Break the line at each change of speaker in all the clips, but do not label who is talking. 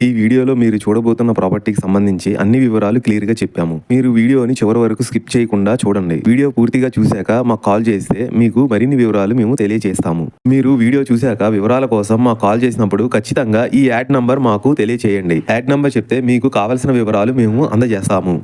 ఈ వీడియోలో మీరు చూడబోతున్న ప్రాపర్టీకి సంబంధించి అన్ని వివరాలు క్లియర్గా చెప్పాము. మీరు వీడియోని చివరి వరకు స్కిప్ చేయకుండా చూడండి. వీడియో పూర్తిగా చూశాక మాకు కాల్ చేస్తే మీకు మరిన్ని వివరాలు మేము తెలియజేస్తాము. మీరు వీడియో చూశాక వివరాల కోసం మాకు కాల్ చేసినప్పుడు ఖచ్చితంగా ఈ యాడ్ నంబర్ మాకు తెలియజేయండి. యాడ్ నంబర్ చెప్తే మీకు కావాల్సిన వివరాలు మేము అందజేస్తాము.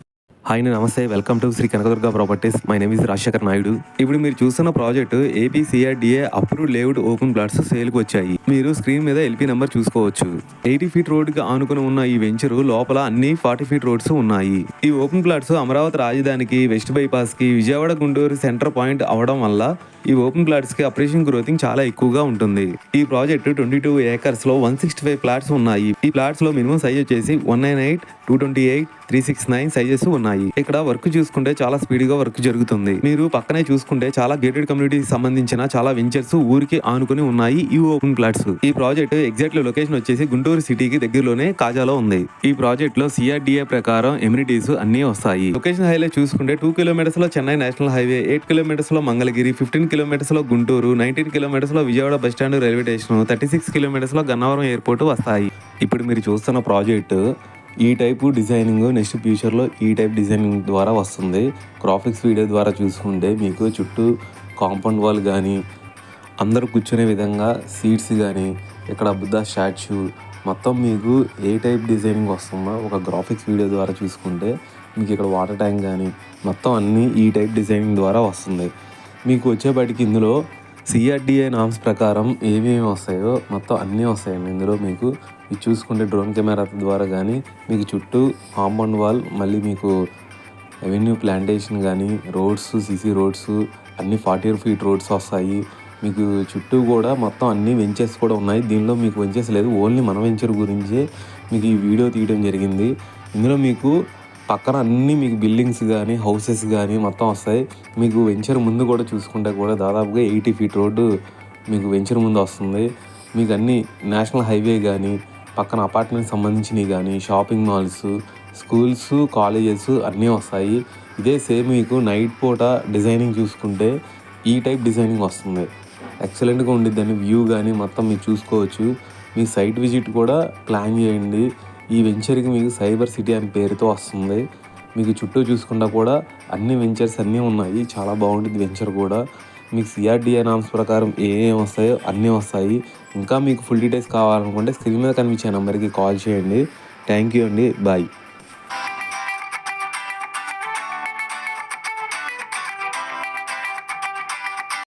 హాయ్, నమస్తే. Welcome to Sri Kanakadurga properties. My name is Rajasekhar Naidu. ఇప్పుడు మీరు చూస్తున్న project APCRDA approved layout open plots సేల్కి వచ్చాయి. మీరు స్క్రీన్ మీద ఎల్పీ నెంబర్ చూసుకోవచ్చు. 80 ఫీట్ రోడ్డుకి ఆనుకుని ఉన్న ఈ వెంచరు లోపల అన్ని 40 ఫీట్ రోడ్స్ ఉన్నాయి. ఈ ఓపెన్ ప్లాట్స్ అమరావతి రాజధానికి, వెస్ట్ బైపాస్ కి, విజయవాడ గుంటూరు సెంటర్ పాయింట్ అవడం వల్ల ఈ ఓపెన్ ప్లాట్స్ కి అప్రిషియేషన్ గ్రోతింగ్ చాలా ఎక్కువగా ఉంటుంది. ఈ ప్రాజెక్టు 22 ఏకర్స్ లో 165 ప్లాట్స్ ఉన్నాయి. ఈ ప్లాట్స్ లో మినిమం సైజ్ వచ్చేసి 198, 228, 369 సైజెస్ ఉన్నాయి. ఇక్కడ వర్క్ చూసుకుంటే చాలా స్పీడ్ గా వర్క్ జరుగుతుంది. మీరు పక్కనే చూసుకుంటే చాలా గేటెడ్ కమ్యూనిటీకి సంబంధించిన చాలా వెంచర్స్ ఊరికి ఆనుకుని ఉన్నాయి ఈ ఓపెన్ ప్లాట్స్. ఈ ప్రాజెక్ట్ ఎగ్జాక్ట్ లొకేషన్ వచ్చేసి గుంటూరు సిటీకి దగ్గరలోనే కాజాలో ఉంది. ఈ ప్రాజెక్ట్ లో సిఆర్డీఏ ప్రకారం ఎమ్యూనిటీస్ అన్ని వస్తాయి. లొకేషన్ హైలైట్ చూసుకుంటే 2 కిలోమీటర్స్ లో చెన్నై నేషనల్ హైవే, 8 కిలోమీటర్స్ లో మంగళగిరి, 15 కిలోమీటర్స్ లో గుంటూరు, 19 కిలోమీటర్స్ లో Vijayawada bus stand railway station, 36 kilometres లో గన్నవరం ఎయిర్పోర్ట్ వస్తాయి. ఇప్పుడు మీరు చూస్తున్న ప్రాజెక్టు ఈ టైపు డిజైనింగ్ నెక్స్ట్ ఫ్యూచర్లో ఈ టైప్ డిజైనింగ్ ద్వారా వస్తుంది. గ్రాఫిక్స్ వీడియో ద్వారా చూసుకుంటే మీకు చుట్టూ కాంపౌండ్ వాల్ కానీ, అందరూ కూర్చునే విధంగా సీట్స్ కానీ, ఇక్కడ బుద్ధ స్టాచ్యూ మొత్తం మీకు ఏ టైప్ డిజైనింగ్ వస్తుందో ఒక గ్రాఫిక్స్ వీడియో ద్వారా చూసుకుంటే మీకు ఇక్కడ వాటర్ ట్యాంక్ కానీ మొత్తం అన్నీ ఈ టైప్ డిజైనింగ్ ద్వారా వస్తుంది. మీకు వచ్చేపాటికి ఇందులో సిఆర్డీఏ నామ్స్ ప్రకారం ఏమేమి వస్తాయో మొత్తం అన్నీ వస్తాయండి. ఇందులో మీకు ఇది చూసుకుంటే డ్రోన్ కెమెరా ద్వారా కానీ మీకు చుట్టూ కాంపౌండ్ వాల్, మళ్ళీ మీకు అవెన్యూ ప్లాంటేషన్ కానీ, రోడ్స్, సీసీ రోడ్స్ అన్నీ 40 ఫీట్ రోడ్స్ వస్తాయి. మీకు చుట్టూ కూడా మొత్తం అన్ని వెంచర్స్ కూడా ఉన్నాయి. దీనిలో మీకు వెంచర్స్ లేదు, ఓన్లీ మన వెంచర్ గురించే మీకు ఈ వీడియో తీయడం జరిగింది. ఇందులో మీకు పక్కన అన్నీ మీకు బిల్డింగ్స్ కానీ, హౌసెస్ కానీ మొత్తం వస్తాయి. మీకు వెంచర్ ముందు కూడా చూసుకుంటే కూడా దాదాపుగా 80 ఫీట్ రోడ్డు మీకు వెంచర్ ముందు వస్తుంది. మీకు అన్నీ నేషనల్ హైవే కానీ, పక్కన అపార్ట్మెంట్ సంబంధించినవి కానీ, షాపింగ్ మాల్స్, స్కూల్స్, కాలేజెస్ అన్నీ వస్తాయి. ఇదే సేమ్ మీకు నైట్ పూట డిజైనింగ్ చూసుకుంటే ఈ టైప్ డిజైనింగ్ వస్తుంది. ఎక్సలెంట్గా ఉండిద్దని వ్యూ కానీ మొత్తం మీరు చూసుకోవచ్చు. మీ సైట్ విజిట్ కూడా ప్లాన్ చేయండి. ఈ వెంచర్కి మీకు సైబర్ సిటీ అనే పేరుతో వస్తుంది. మీకు చుట్టూ చూసుకుంటా కూడా అన్ని వెంచర్స్ అన్నీ ఉన్నాయి. చాలా బాగుంటుంది వెంచర్ కూడా. మీకు సిఆర్డీఏ నామ్స్ ప్రకారం ఏం వస్తాయో అన్నీ వస్తాయి. ఇంకా మీకు ఫుల్ డీటెయిల్స్ కావాలనుకుంటే స్క్రీన్ మీద కనిపించే నెంబర్కి కాల్ చేయండి. థ్యాంక్ యూ అండి. బాయ్.